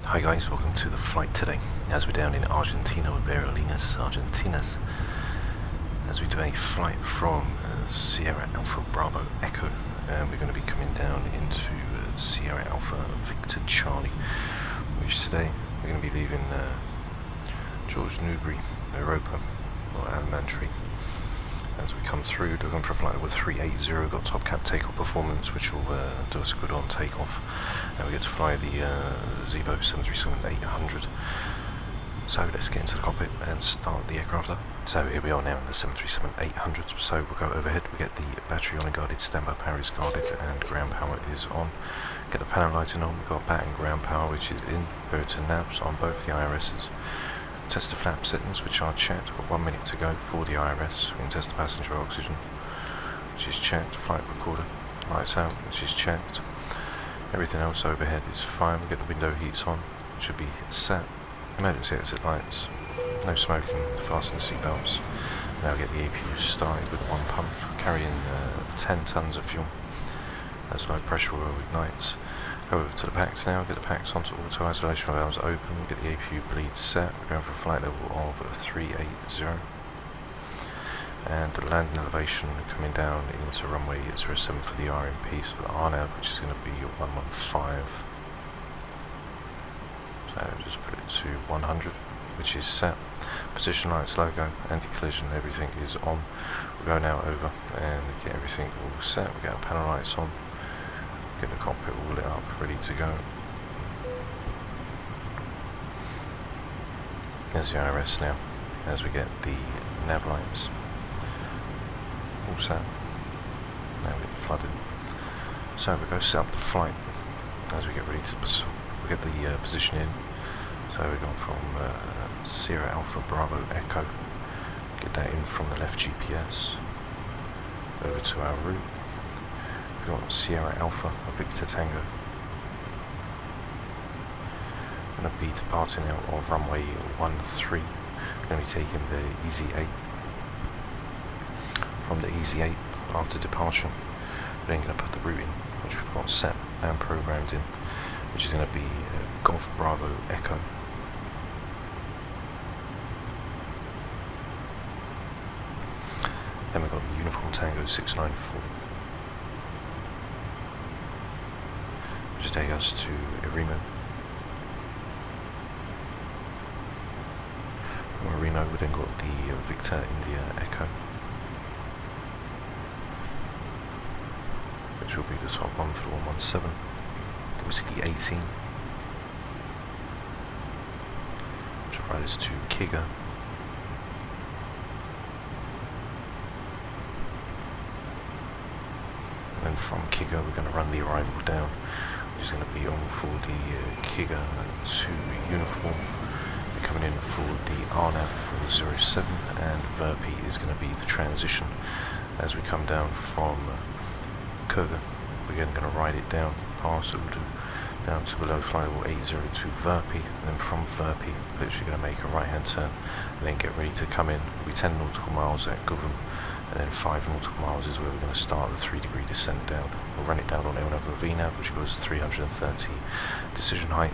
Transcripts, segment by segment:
Hi guys, welcome to the flight today. As we're down in Argentina with Argentinas, as we do a flight from Sierra Alpha Bravo Echo, and we're going to be coming down into Sierra Alpha Victor Charlie, which today we're going to be leaving George Newbury, Europa, or Almirante. As we come through, looking for a flight with 380, got Topcat takeoff performance, which will do us good on takeoff. And we get to fly the Zibo 737-800. So let's get into the cockpit and start the aircraft up. So here we are now in the 737-800. So we'll go overhead, we get the battery on and guarded, standby power is guarded, and ground power is on. Get the panel lighting on, we've got bat and ground power, which is in, to NAVs on both the IRSs. Test the flap settings, which are checked. We've got 1 minute to go for the IRS. We can test the passenger oxygen, which is checked. Flight recorder, lights out, which is checked. Everything else overhead is fine. We get the window heats on, should be set. Emergency exit lights, no smoking, fasten seatbelts. Now get the APU started with one pump, carrying 10 tons of fuel. As low pressure oil ignites. Go over to the packs now, get the packs onto auto isolation valves open, get the Apu Bleed set. We're going for a flight level of 380. And the landing elevation coming down into runway 07 for the RMP, so the RNAV, which is going to be 115. So just put it to 100, which is set. Position lights, logo, anti-collision, everything is on. We'll go now over and get everything all set. We get our panel lights on. Get the cockpit all lit up, ready to go. There's the IRS now, as we get the nav lights all set. Now we get flooded. So we go set up the flight as we get ready to we get the position in. So we're going from Sierra Alpha Bravo Echo. Get that in from the left GPS over to our route. We've got Sierra Alpha, Victor Tango. Going to be departing out of runway 13. We're going to be taking the EZ8. From the EZ8, after departure, we're then going to put the route in, which we've got set and programmed in, which is going to be Golf Bravo Echo. Then we've got the Uniform Tango 694. Which take us to Remo. From Remo we then got the Victor India Echo, which will be the top one for the 117. Whiskey 18, which will ride us to Kiga. And then from Kiga we're going to run the arrival down, which is going to be on for the Kiga 2 uniform. We're coming in for the RNAV for 07, and Verpi is going to be the transition as we come down from Kurgan. We're again going to ride it down past Udu, down to below flight level 80 to Verpi, and then from Verpi literally going to make a right hand turn and then get ready to come in. We'll be 10 nautical miles at Govan, and then 5 nautical miles is where we're going to start the 3-degree descent down. We'll run it down on LNAV and VNAV, which goes to 330 decision height,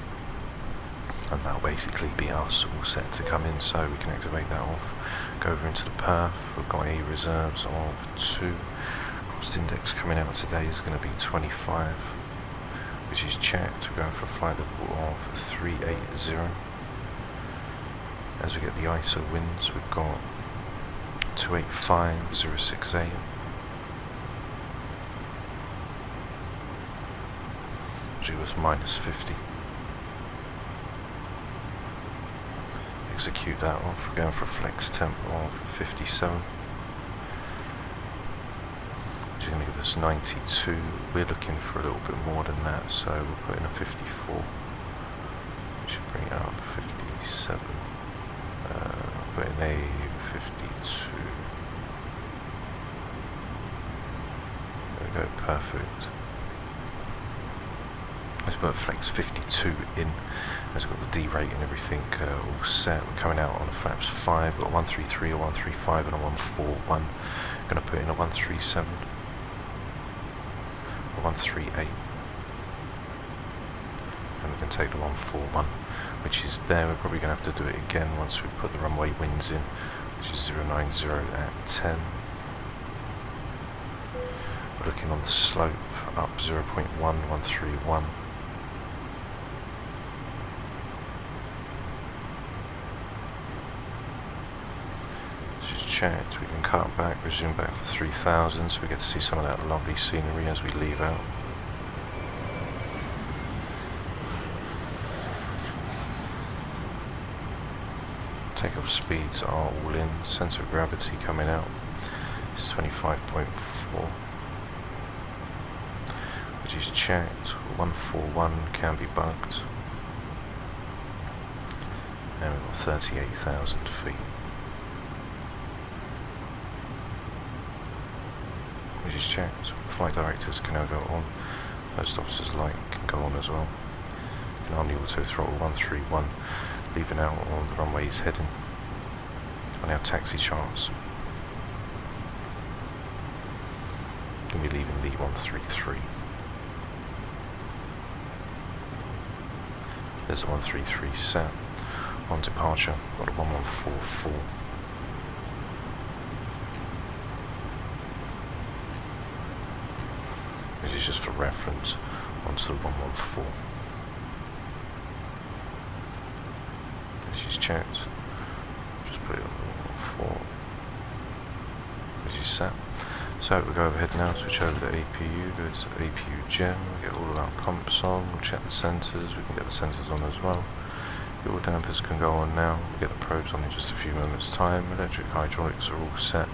and that'll basically be us all set to come in, so we can activate that off. Go over into the perf, we've got a reserves of 2. Cost index coming out today is going to be 25, which is checked. We're going for a flight level of 380. As we get the ISO winds, we've got 285.068. Which was minus 50. Execute that off. We're going for a flex temp of 57. Which is going to give us 92. We're looking for a little bit more than that, so we'll put in a 54. Which should bring it up 57. Put in a 52. There we go, perfect. Let's put flex 52 in. As we've got the D rate and everything all set. We're coming out on the flaps 5, we've got a 133, a 135 and a 141. Going to put in a 137, a 138, and we can take the 141, which is there. We're probably going to have to do it again once we put the runway winds in, which is 090 at 10. We're looking on the slope up 0.1131. Checked. We can cut back, resume back for 3000, so we get to see some of that lovely scenery as we leave out. Takeoff speeds are all in. Centre of gravity coming out is 25.4, which is checked. 141 can be bugged, and we've got 38,000 feet. Which is checked. Flight directors can now go on. Post officers light can go on as well. You can only auto throttle 131, leaving out on the runway he's heading on our taxi charts. Can be leaving the 133. There's the 133 set on departure. Got a 1144. Which is just for reference onto the 114. This is checked. Just put it on the 114. Which is set. So we'll go overhead now, switch over to APU, go to APU Gen, we'll get all of our pumps on, we'll check the sensors, we can get the sensors on as well. The oil dampers can go on now, we'll get the probes on in just a few moments time. Electric hydraulics are all set,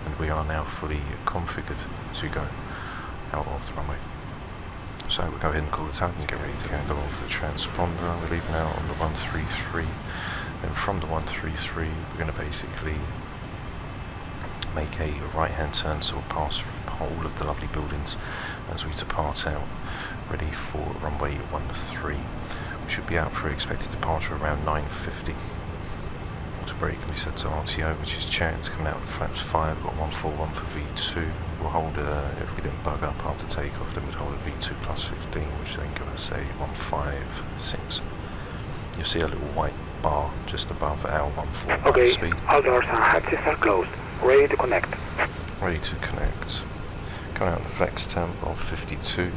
and we are now fully configured to go out of the runway. So we'll go ahead and call the tug and get ready to go off the transponder. We're leaving out on the 133, and from the 133 we're going to basically make a right hand turn, so we'll pass all of the lovely buildings as we depart out, ready for runway 13. We should be out for expected departure around 9:50. Auto brake can be set to RTO, which is checked. Coming out with flaps 5, we've got 141 for V2. We'll hold if we didn't bug up after takeoff, then we'd hold a V2 plus 15, which then give us a 156. You'll see a little white bar just above our 141 speed. All doors and hatches are closed. Ready to connect. Ready to connect. Coming out with a flex temp of 52,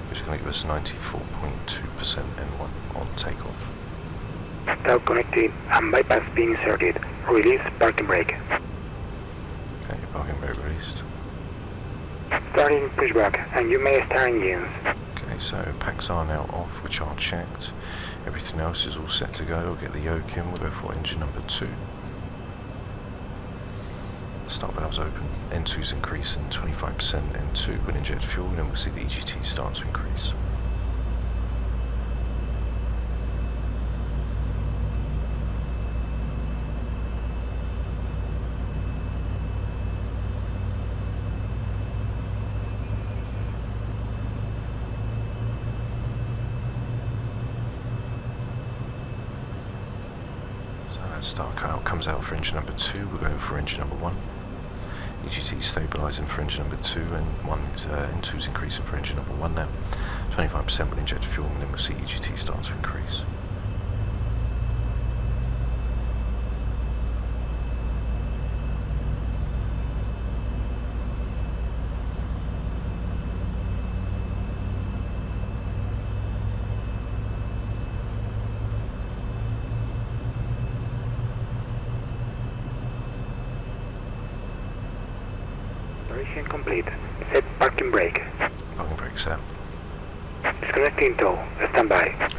which is going to give us 94.2% N1 on takeoff. Start connected and bypass being inserted. Release parking brake. Okay, your parking brake released. Starting pushback, and you may start engines. Okay, so packs are now off, which are checked. Everything else is all set to go. We'll get the yoke in, we'll go for engine number 2. Start valves open, N2's increasing 25% N2 when inject fuel, and then we'll see the EGT start to increase. So that start cutout comes out for engine number 2, we're going for engine number 1. EGT stabilising for engine number 2, and N2's increasing for engine number 1 now. 25% will inject fuel, and then we'll see EGT start to increase. Complete. Set parking brake. Parking brake set. Disconnecting tow. Stand by.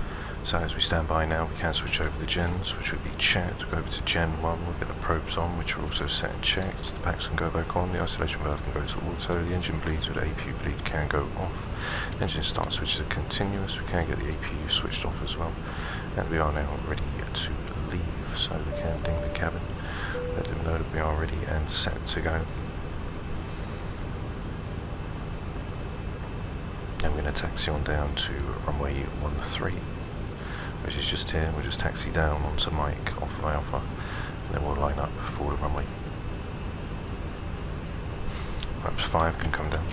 So as we stand by now, we can switch over the gens, which would be checked. We'll go over to Gen 1, we'll get the probes on, which are also set and checked. The packs can go back on, the isolation valve can go to auto, the engine bleeds with Apu Bleed can go off. Engine start switches are continuous, we can get the APU switched off as well. And we are now ready to leave, so we can ding the cabin, let them know that we are ready and set to go. And we're going to taxi on down to runway 13, which is just here. We'll just taxi down onto Mike off of Alpha, and then we'll line up for the runway. Perhaps 5 can come down.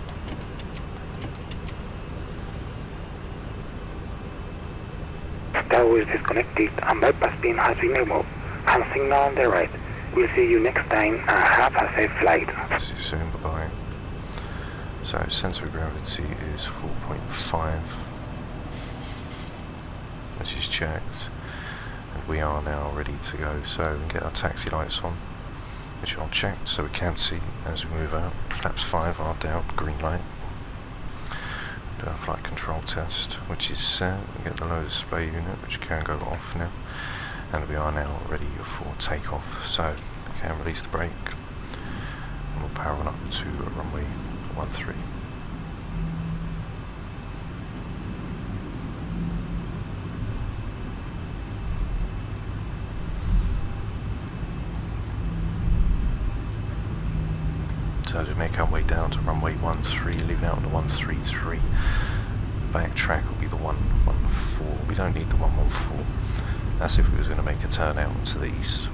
tower is disconnected and bypass pin has been removed. And signal on the right. We'll see you next time and have a safe flight. See you soon, bye-bye. So centre of gravity is 4.5, which is checked, and we are now ready to go. So we can get our taxi lights on, which are checked so we can see as we move out. Flaps 5 are down, green light. Do our flight control test, which is set. We get the low display unit, which can go off now, and we are now ready for takeoff. So we can release the brake, and we'll power on up to runway 13. So as we make our way down to runway 13, leaving out on the 133, backtrack will be the 114. We don't need the 114. That's if we was going to make a turn out to the east.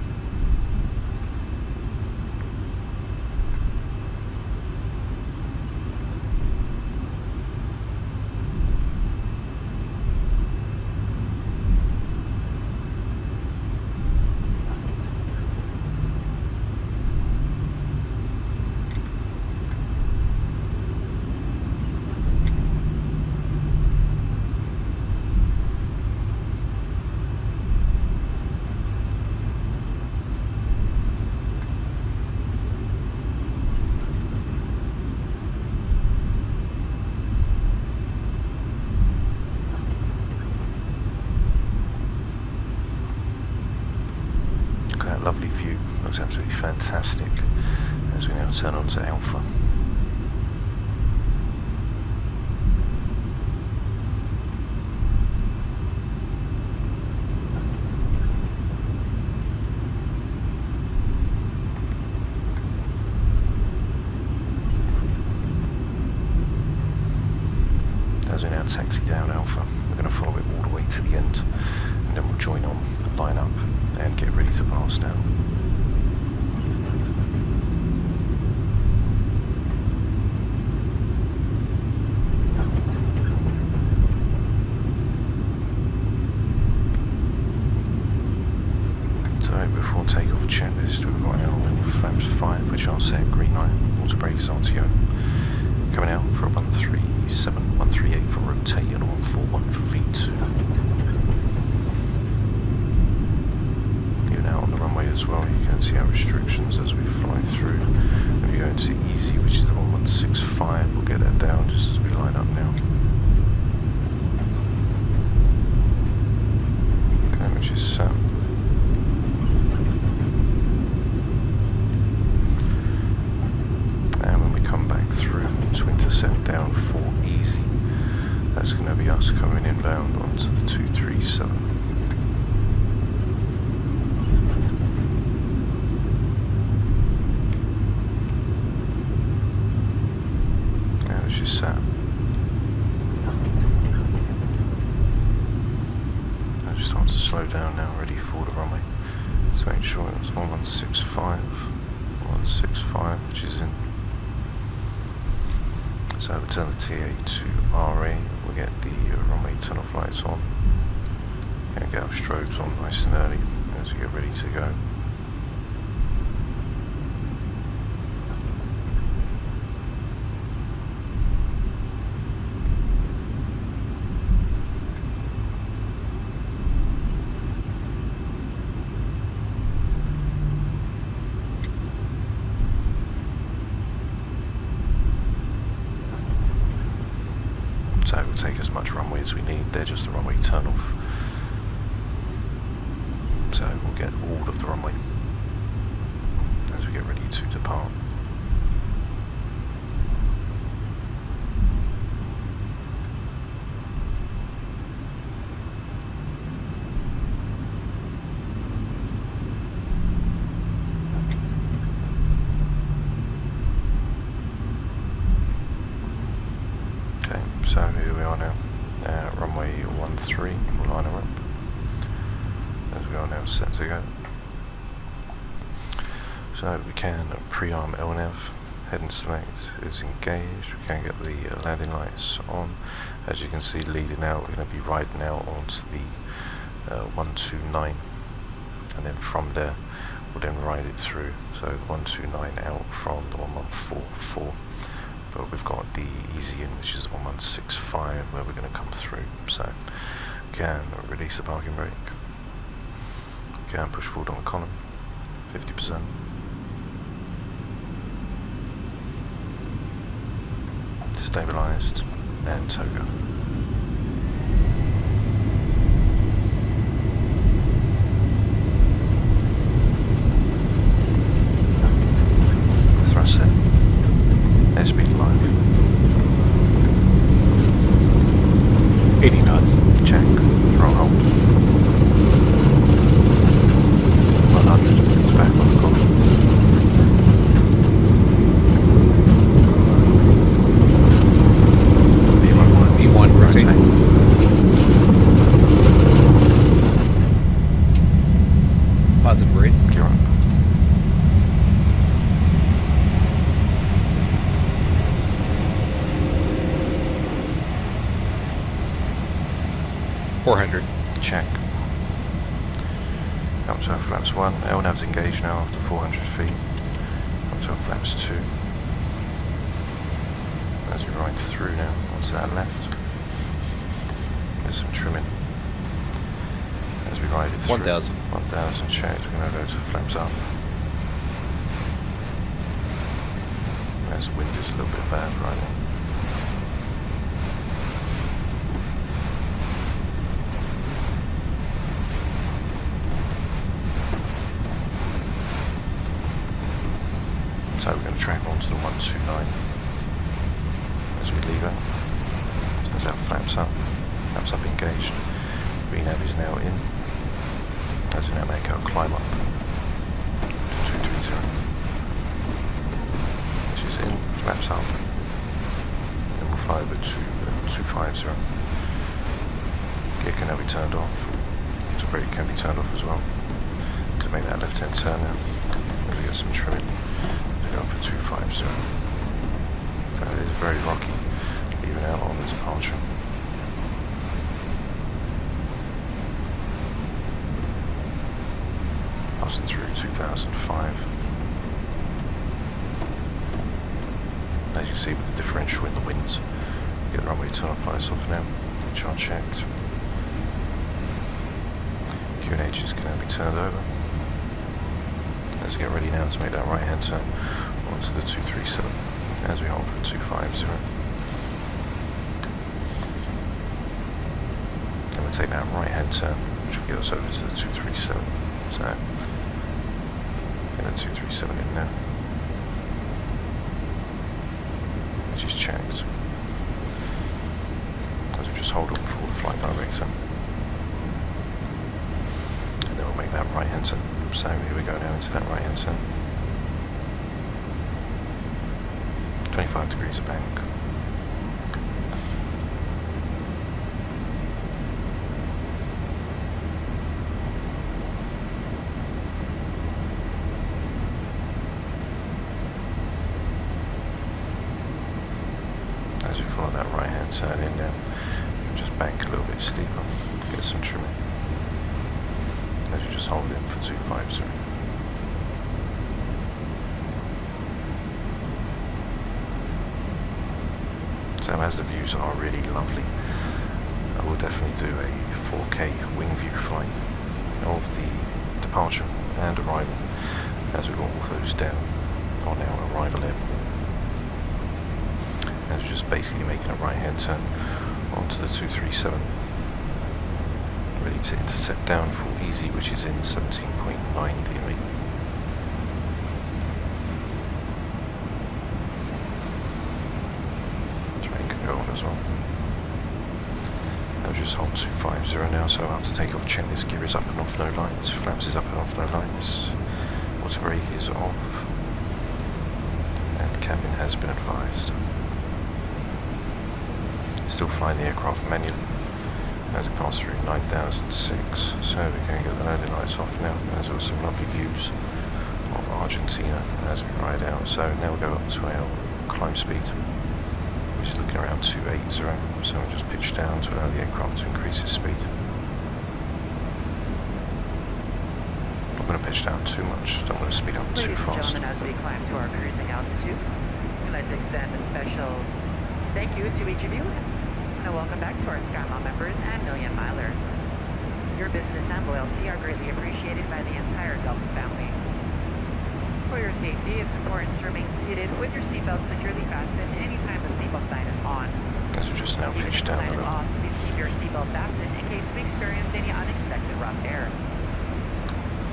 Lovely view, looks absolutely fantastic as we now turn on to Alpha. As we now taxi down Alpha, we're going to follow it all the way to the end, and then we'll join on, line up, and get ready to pass down. So before takeoff checklist, we've got our flaps 5, which are set, green light, auto brakes, RTO. Coming out for a 137, 138 for rotate, and a 141 for V2. On the runway as well, you can see our restrictions as we fly through. If you go into easy, which is the 165, we'll get that down just as we line up now. Okay, which is set. And when we come back through to intercept down for easy, that's going to be us coming inbound onto the 237. Set. I'm just starting to slow down now, ready for the runway. So make sure it's 165, 165, which is in. So we turn the TA to RA, we'll get the runway turn off lights on, and get our strobes on nice and early as we get ready to go. So we'll take as much runway as we need, they're just the runway turn off. So we'll get all of the runway as we get ready to depart. So here we are now, runway 13, we'll line her up, as we are now set to go. So we can pre-arm LNAV, head and select is engaged, we can get the landing lights on. As you can see leading out, we're going to be riding out onto the 129, and then from there we'll then ride it through. So 129 out from the 1144, but we've got the easy in, which is 1165, where we're going to come through. So can release the parking brake, can push forward on the column 50%. Stabilised and tow go. Thrust in. Airspeed live. 80 knots. Check. Throttle hold. 100. It's back on the column. V1 rotate. Positive grade. Gear up. .400. Check. Up to our flaps 1. LNAV's engaged now after 400 feet. Up to our flaps 2. As we ride through now, onto our left. There's some trimming. As we ride it through. 1000. 1000 checked. We're going to go to flaps up. As the wind is a little bit bad right now. So we're going to track onto the 129 as we leave it. So there's our flaps up engaged. VNAV is now in as we now make our climb up to 230, which is in, flaps up. Then we'll fly over to 250. Gear can now be turned off. So brake can be turned off as well to make that left hand turn now. We'll get some trimming. Up for 250. So it is very rocky, even out on the departure. Passing through 2005. As you can see with the differential in the winds, get the runway turn off lights off now, which are checked. QNHs can now be turned over. As we get ready now to make that right hand turn onto the 237 as we hold for 250. And we'll take that right hand turn, which will get us over to the 237. So get the 237 in now, which is checked. As we just hold on for the flight director. And then we'll make that right hand turn. So here we go now into that right hand turn. 25 degrees of bank. As we follow that right hand turn in now, you can just bank a little bit steeper, get some trimming. As you just hold in for 250. So as the views are really lovely, I will definitely do a 4K wing view flight of the departure and arrival as we roll those down on our arrival airport. As we're just basically making a right hand turn onto the 237. Ready to intercept down for easy, which is in 17.9 DME. Train can go on as well. I'll just hold 250 now, so up to takeoff checklist. Gear is up and off, no lights. Flaps is up and off, no lights. Water brake is off. And cabin has been advised. Still flying the aircraft manually as we pass through 9006, so we can get the landing lights off now. There's also some lovely views of Argentina as we ride out. So now we'll go up to our climb speed, which is looking around 280, so we'll just pitch down to allow the aircraft to increase its speed. I'm going to pitch down too much, don't want to speed up too fast. Ladies and gentlemen, as we climb to our cruising altitude, we'd like to extend a special thank you to each of you, and a welcome back to our SkyMile members and Million Milers. Your business and loyalty are greatly appreciated by the entire Delta family. For your safety, it's important to remain seated with your seatbelt securely fastened anytime the seatbelt sign is on. As we just now Even if pitched the down sign a is little. off, please keep your seatbelt fastened in case we experience any unexpected rough air.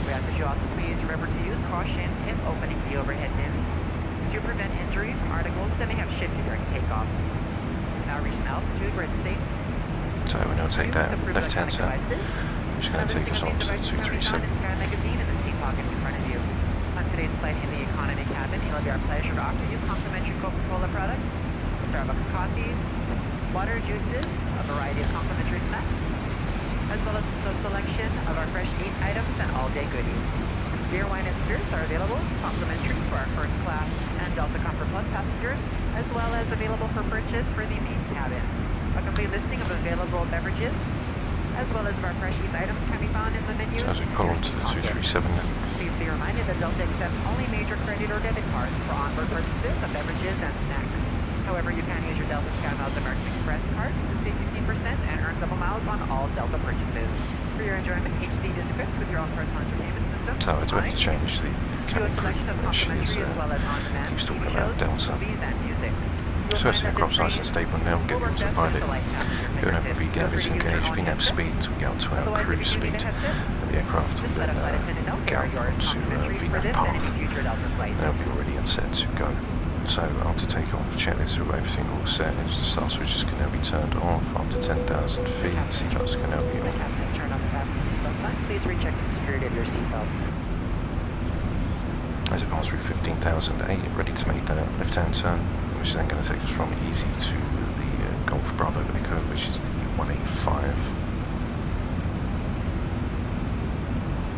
We ask that you also please remember to use caution if opening the overhead bins to prevent injury from articles that may have shifted during takeoff. Now reach an altitude where it's safe. So we're going to take that left-hand side, which is going to take us on to the 237. Magazine in the seat pocket in front of you. On today's flight in the economy cabin, it will be our pleasure to offer you complimentary Coca-Cola products, Starbucks coffee, water, juices, a variety of complimentary snacks, as well as a selection of our fresh 8 items and all-day goodies. Beer, wine, and spirits are available complimentary for our first class and Delta Comfort Plus passengers, as well as available for purchase for the main cabin. A complete listing of available beverages, as well as of our fresh eats items can be found in the menu. So as we pull onto the 237 then. Please be reminded that Delta accepts only major credit or debit cards for onboard purchases of beverages and snacks. However, you can use your Delta SkyMiles American Express card to save 15% and earn double miles on all Delta purchases. For your enjoyment, each seat is equipped with your own personal entertainment system. So I do have to change the cabin crew. She is used to talking about Delta. So as the crops nice and stable now, we'll get the autopilot. Going over VNAV is engaged, VNAV speed, we get up to our cruise speed, and the aircraft will then get up onto VNAV path, and it'll be already set to go. So after takeoff, checklist with everything all set, the start switches can now be turned off after 10,000 feet, seatbelts can now be on. Please recheck the security of your seatbelt. As it passes through 15,008, ready to make that left-hand turn, which is then going to take us from Easy to the Golf Bravo Echo, which is the 185.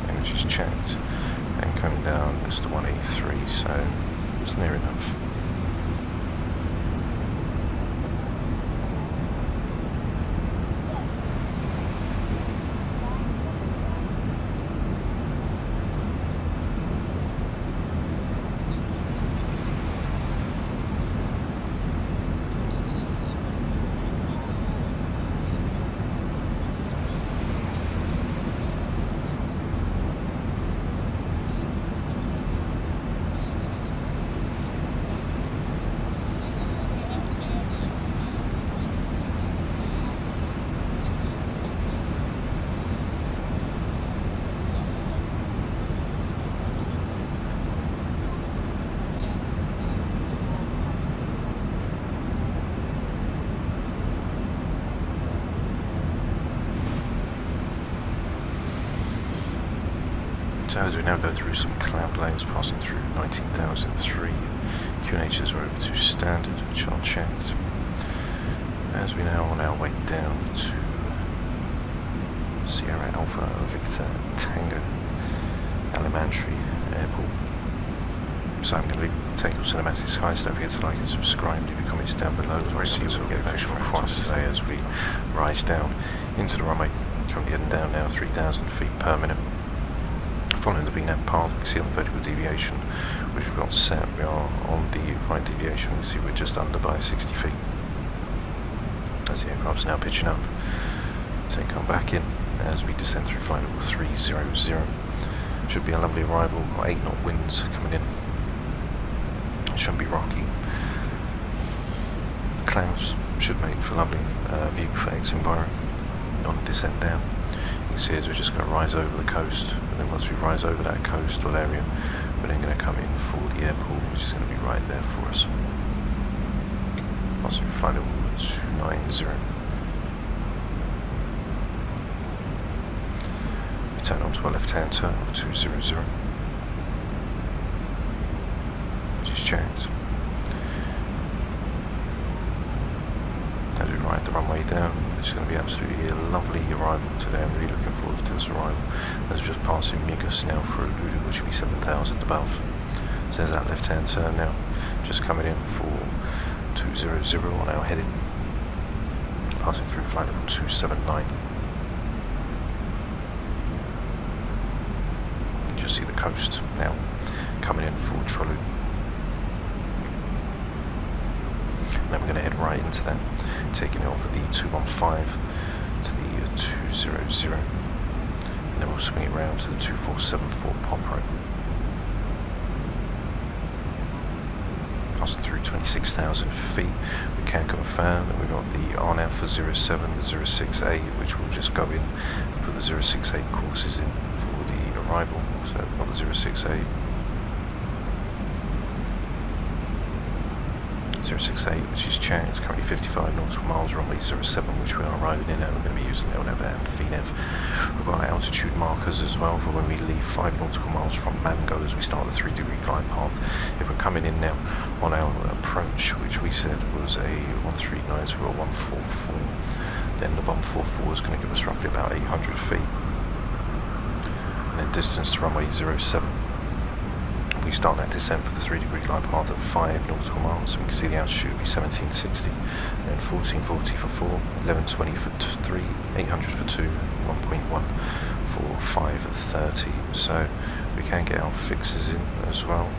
And which is checked. And coming down is the 183, so it's near enough. So as we now go through some cloud layers, passing through 19,003, QNHs are over to standard, which are checked. As we now on our way down to Sierra Alpha Victor Tango, Almirante Airport. So I'm going to leave the Takeoff Cinematics. Guys, don't forget to like and subscribe, leave your comments down below. We'll see what get official for us today as we rise down into the runway. Currently heading down now 3,000 feet per minute. Following the VNAV path, we can see on the vertical deviation, which we've got set. We are on the right deviation. We can see we're just under by 60 feet. As the aircraft's now pitching up, so come back in as we descend through flight level 300. Should be a lovely arrival. Got 8 knot winds coming in. It shouldn't be rocky. The clouds should make for lovely view for Xenviro on the descent down. You can see as we're just going to rise over the coast, and then once we rise over that coastal area, we're then going to come in for the airport, which is going to be right there for us. Once we fly level 290. We turn onto our left-hand turn of 200, which is checked. As we ride the runway down, it's going to be absolutely a lovely arrival today. I'm really looking forward to this arrival. As we're just passing Migas now for Lulu, which will be 7,000 above. So there's that left-hand turn now, just coming in for 200 on our heading. Passing through flight level 279. just see the coast now coming in full trolley. Then we're going to head right into that, taking it off of the 215 to the 200, and then we'll swing it round to the 2474 pop road. Passing through 26,000 feet, we can confirm that we've got the RNAV for 07, the 068, which will just go in and put the 068 courses in for the arrival. So we've got the 068. 068, which is Chang, it's currently 55 nautical miles, runway 07, which we are arriving in, and we're going to be using LNAV and VNAV. We've got our altitude markers as well for when we leave 5 nautical miles from Mango as we start the 3-degree glide path. If we're coming in now on our approach, which we said was a 139, so we're at 144, then the 144 is going to give us roughly about 800 feet. And then distance to runway 07. We start that descent for the 3-degree glide path at 5 nautical miles, so we can see the altitude will be 1760, and then 1440 for 4, 1120 for 3, 800 for 2, 1.1 for 530. So we can get our fixes in as well.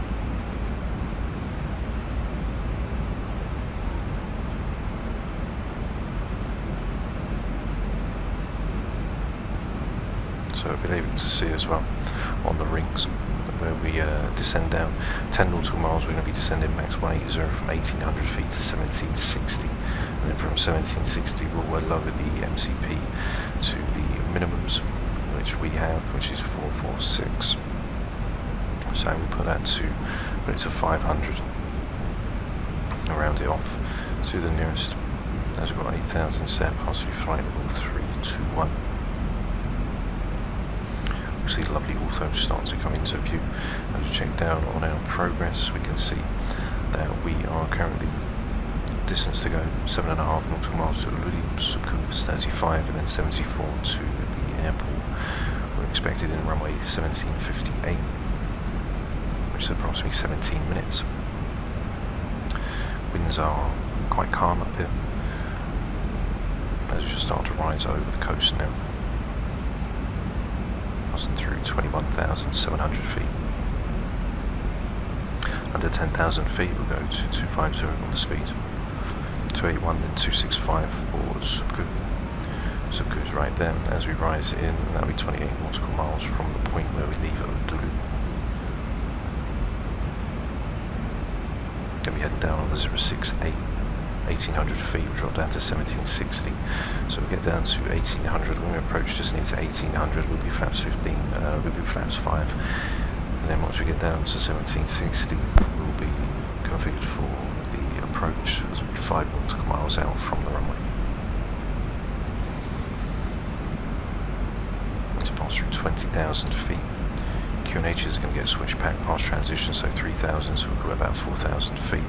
So we'll be able to see as well on the rings where we descend down 10 nautical miles. We're going to be descending max 180 from 1800 feet to 1760, and then from 1760 we'll lower the MCP to the minimums, which we have, which is 446. So we'll put that to 500 and round it off to the nearest, as we've got 8,000 set, pass through flight level 321. We see the lovely ortho starting to come into view. As we check down on our progress, we can see that we are currently distance to go 7.5 nautical miles to Ludi, Subku 35, and then 74 to the airport. We're expected in runway 1758, which is approximately 17 minutes. Winds are quite calm up here as we just start to rise over the coast now. Passing through 21,700 feet. Under 10,000 feet we'll go to 250 on the speed. 281 then 265 for Subku. Subku's right there. As we rise in, that'll be 28 nautical miles from the point where we leave at Dulu. Then we head down on the 068. 1800 feet, we'll drop down to 1760, so we'll get down to 1800. When we approach just near to 1800, we'll be flaps 15, we'll be flaps 5, and then once we get down to 1760, we'll be configured for the approach, as we'll be 5 nautical miles out from the runway. To pass through 20,000 feet. QNH is going to get a switch pack past transition, so 3,000, so we'll go about 4,000 feet,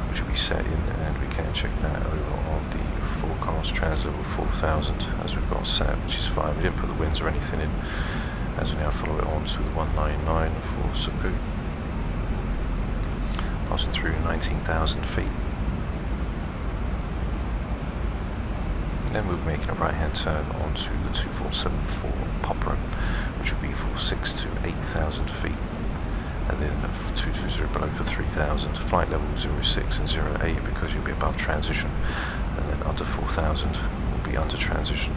which will be set in, and we can check that over on the forecast trans level 4,000 as we've got set, which is fine. We didn't put the winds or anything in, as we now follow it on to the 199 for Subku. Passing through 19,000 feet. Then we'll be making a right hand turn onto the 2474 pop road, which will be for 6 to 8,000 feet, and then 220 below for 3,000. Flight level 06 and 08 because you'll be above transition, and then under 4,000 will be under transition,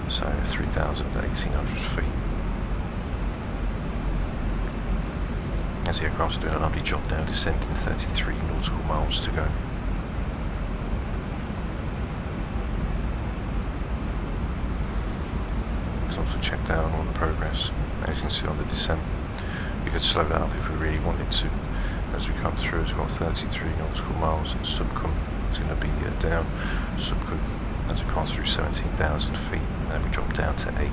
so 3,000 to 1,800 feet. As the aircraft's doing a lovely job now, descending 33 nautical miles to go. Also check down on the progress. As you can see on the descent, we could slow that up if we really wanted to. As we come through, it's got 33 nautical miles, and Subkum is going to be down. Subkum, as we pass through 17,000 feet, and then we drop down to 8.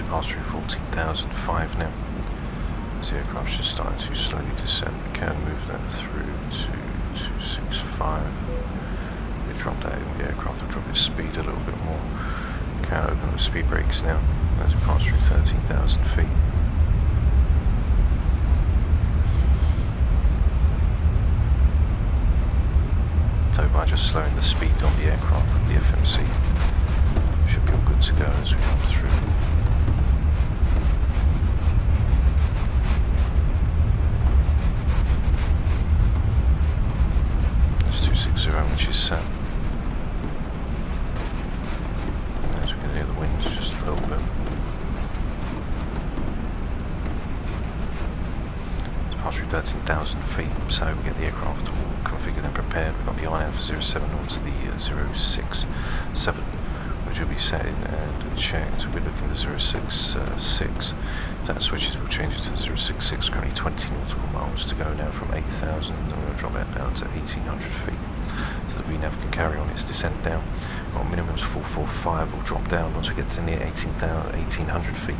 we pass through 14,005 now. As the aircraft's just starting to slowly descend, we can move that through to 265. We drop that in, the aircraft will drop its speed a little bit more. We can open the speed brakes now as we pass through 13,000 feet. So by just slowing the speed on the aircraft with the FMC, we should be all good to go as we come through. There's 260, which is set. As we can hear the winds just a little bit. It's past through 13,000 feet, so we get the aircraft all configured and prepared. We've got the RNAV 07 onto the 067, which will be set in and checked. We're looking at 066. If that switches, we'll change it to 066. Currently 20 nautical miles to go now from 8,000, and we'll drop that down to 1,800 feet. So the VNAV can carry on its descent down. Got minimums 445, will drop down once we get to near 1,800 feet.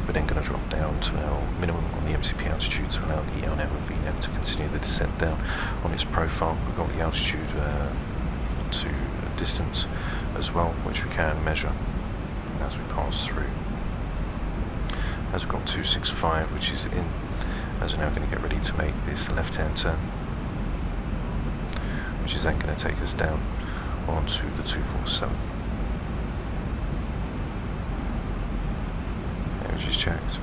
We're then going to drop down to our minimum on the MCP altitude to allow the LNAV and VNAV to continue the descent down on its profile. We've got the altitude to distance as well, which we can measure as we pass through. As we've got 265, which is in, as we're now going to get ready to make this left-hand turn, which is then going to take us down onto the 247, which is checked.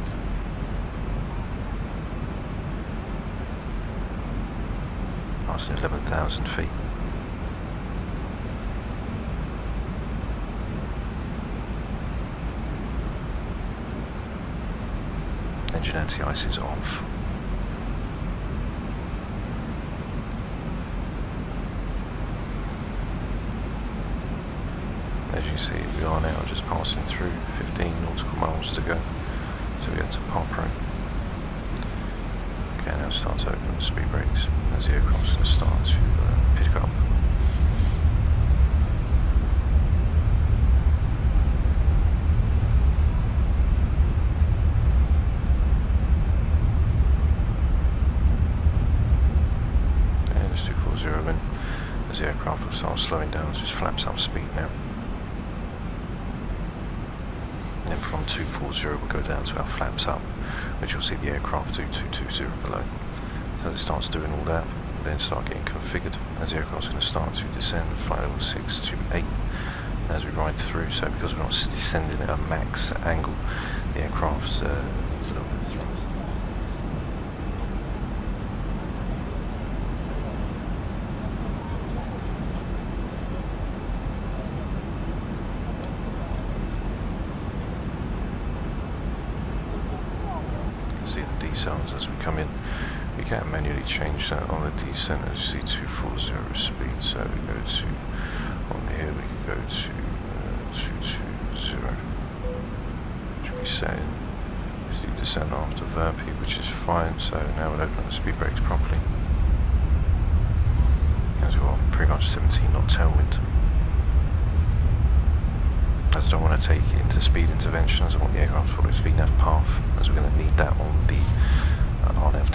Passing 11,000 feet. Engine anti-ice is off. As you see, we are now just passing through 15 nautical miles to go till we get to Park Road. Okay, now start to open the speed brakes as the aircraft's going to start to pick up. And it's 240 in as the aircraft will start slowing down, so it's flaps up speed now. And from 240 we'll go down to our flaps up, which you'll see the aircraft do 220 below. So as it starts doing all that, we'll then start getting configured as the aircraft's going to start to descend flight level 6 to 8 as we ride through. So because we're not descending at a max angle, the aircraft's a little bit thrust. See the decels as we come in. We can manually change that on the descent as you see 240 speed. So we go to, on here we can go to 220, which will be set in. We do descent after Verpi, which is fine. So now we'll open the speed brakes properly. As we're on pretty much 17 knot tailwind. As I don't want to take it into speed intervention, as I want the aircraft to follow its VNAV path, as we're going to need that on the RNAV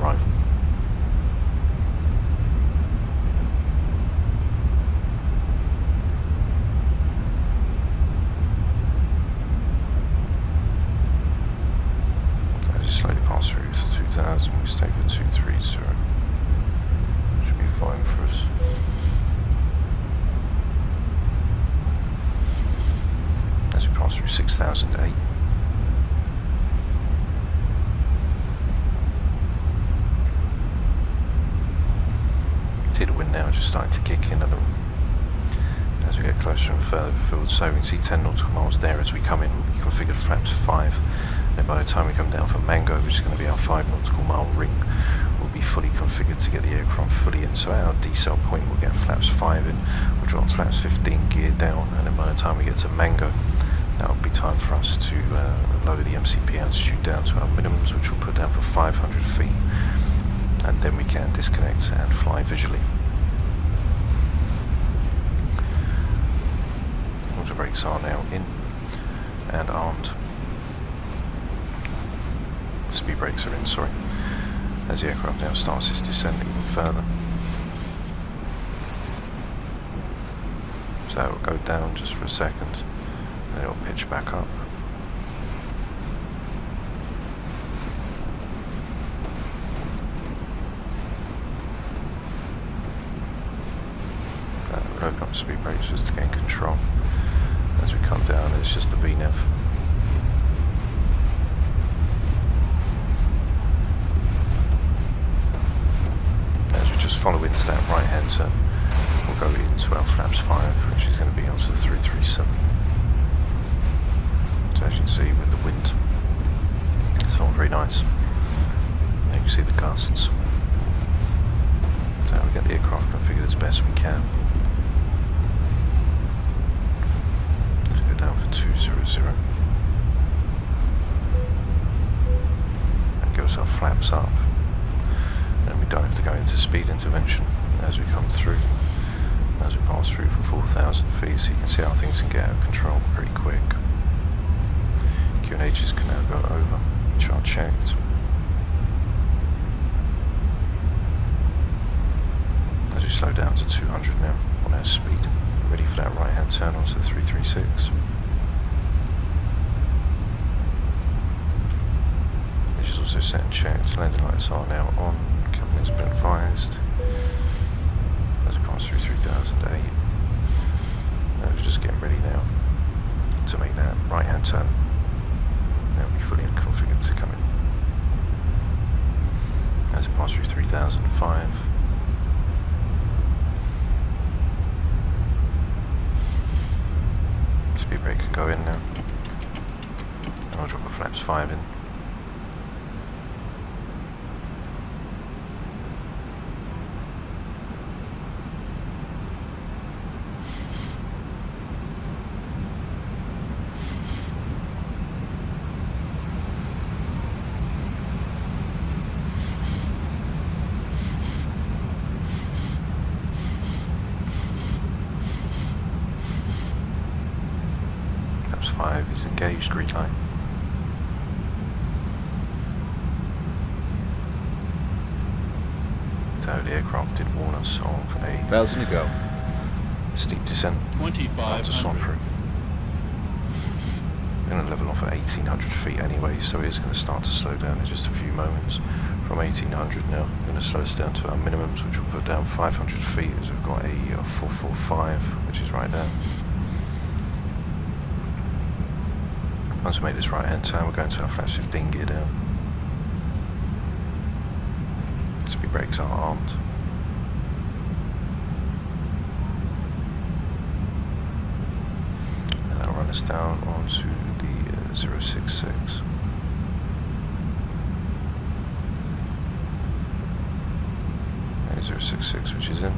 arrival. As you slowly pass through 2,000, we stay for 230, should be fine for us. As we pass through 6,008. See the wind now just starting to kick in a little as we get closer and further afield. So we can see 10 nautical miles there as we come in. We'll be configured flaps 5, and by the time we come down for Mango, which is going to be our 5 nautical mile ring, we'll be fully configured to get the aircraft fully in. So at our decel point we'll get flaps 5 in, we'll drop flaps 15 gear down, and then by the time we get to Mango, that will be time for us to lower the MCP altitude down to our minimums, which we'll put down for 500 feet, and then we can disconnect and fly visually. Water brakes are now in and armed. Speed brakes are in, sorry. As the aircraft now starts its descent even further. So it will go down just for a second, then it will pitch back up. We'll open up the speed brakes just to gain control. As we come down, it's just the VNAV. As we just follow into that right hand turn, we'll go into our flaps 5, which is going to be onto the 337. So as you can see with the wind, it's all very nice. There you can see the gusts. So we get the aircraft configured as best we can. Let's go down for 200. And give us our flaps up. And we don't have to go into speed intervention as we come through. As we pass through for 4,000 feet, so you can see how things can get out of control pretty quick. QNHs can now go over, which are checked. As we slow down to 200 now on our speed, ready for that right hand turn onto the 336. Which is also set and checked. Landing lights are now on, cabin has been advised. As we pass through 3008, we're just getting ready now to make that right hand turn. That will be fully configured to come in. As we pass through 3005, speed brake can go in now. And I'll drop the flaps 5 in. Is engaged, green light. So the aircraft did warn us of a 1,000 to go. steep descent onto Sonfru. We're going to level off at 1,800 feet anyway, so it is going to start to slow down in just a few moments. From 1,800 now, we're going to slow us down to our minimums, which will put down 500 feet as we've got a 445, which is right there. Once we make this right hand turn, we're going to our flaps 15 gear down. Speed brakes are armed. And that'll run us down onto the 066. 066, which is in.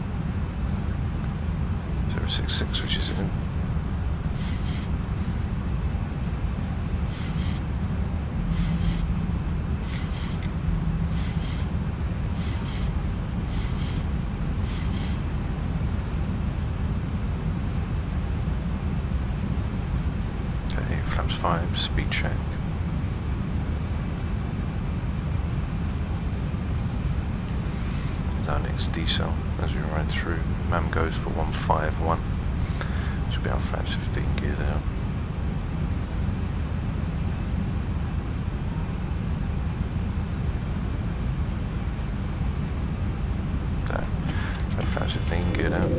066, which is in. Flaps 5, speed check. Our next decel as we ride through. MAM goes for 151. Should be our flaps 15 gear down. There. Flaps 15 gear down.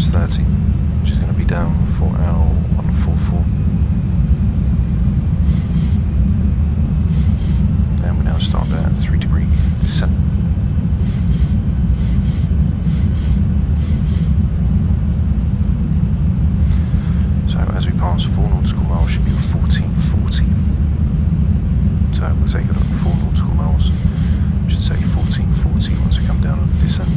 flaps 30, which is going to be down for our 144. And we now start at 3-degree descent. So as we pass 4 nautical miles, should be 1440. So we'll take it at 4 nautical miles. We should say 1440 once we come down on the descent.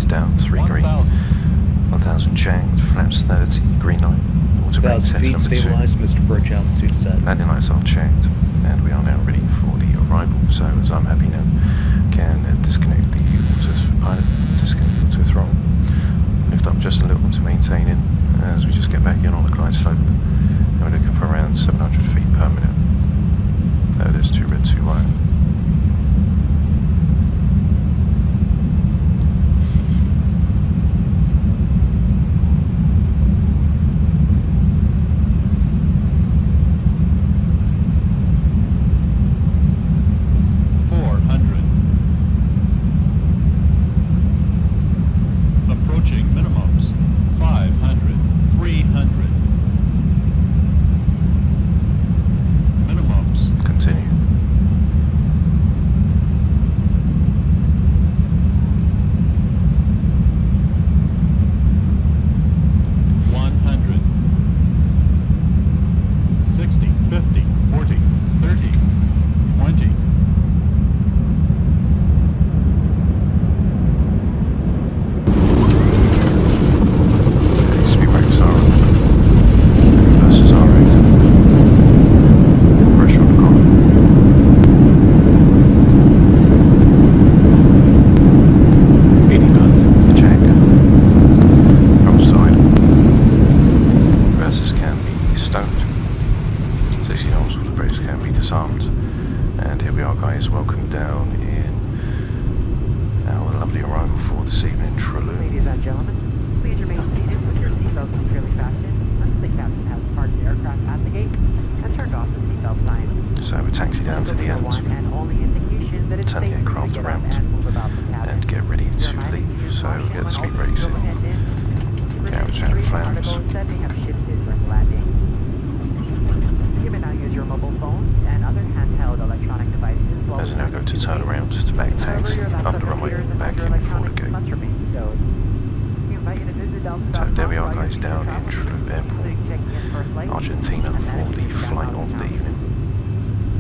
Down 3 green, 1000 changed, flaps 30, green light, auto brake test 1000 feet number 2. stabilized, Mr. Approach altitude set. Landing lights are checked, and we are now ready for the arrival. So as I'm happy now, can disconnect the autopilot, disconnect the auto throttle, lift up just a little to maintain in as we just get back in on the glide slope, and we're looking for around 700 feet per minute. There's 2 red, 2 white. So there we are guys, down in Toulouse Airport, Argentina, for the flight of the evening.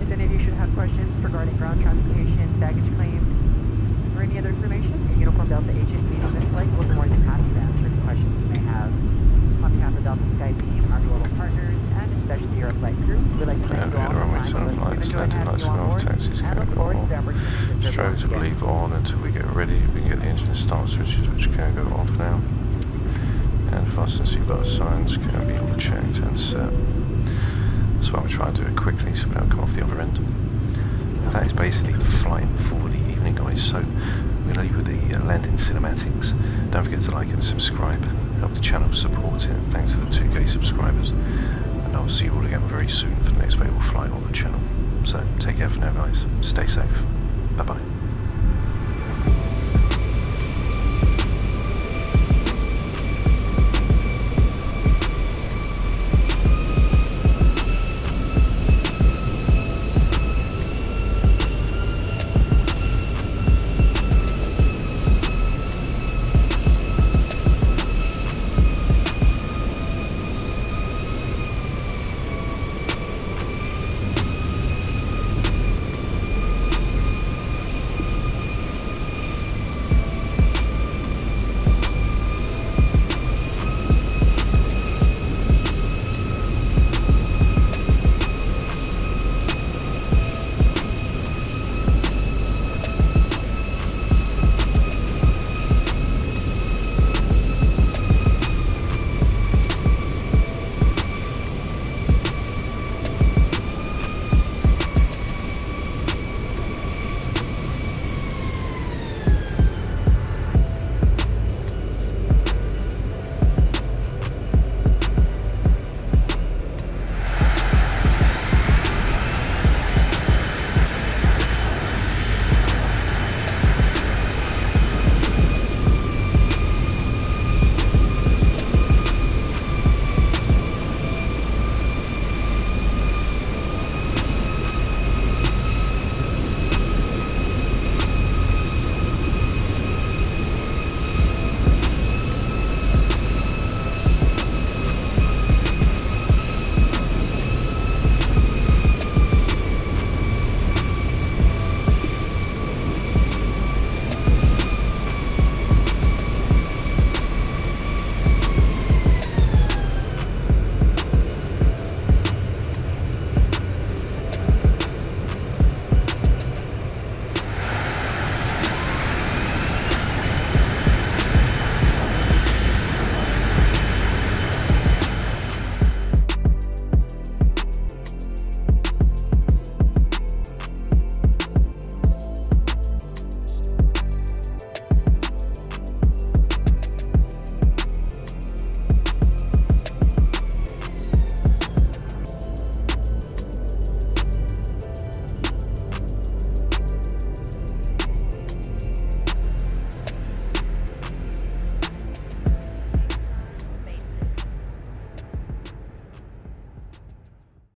If any of you should have questions regarding ground transportation, baggage claims, or any other information, a Uniform Delta agent lead on this flight will be more than happy to answer any questions you may have. On behalf of Delta Sky Team, our global partners, and especially your flight crew, we'd like to thank you all for Stroke to bleed on until we get ready. We can get the engine start switches, which can go off now. And fasten seatbelt signs can be all checked and set. So I'm trying to do it quickly so we don't come off the other end. That is basically the flight for the evening, guys. So we're going to leave with the landing cinematics. Don't forget to like and subscribe. Help the channel support it. Thanks to the 2K subscribers. And I'll see you all again very soon for the next available flight on the channel. So take care for now, guys. Stay safe.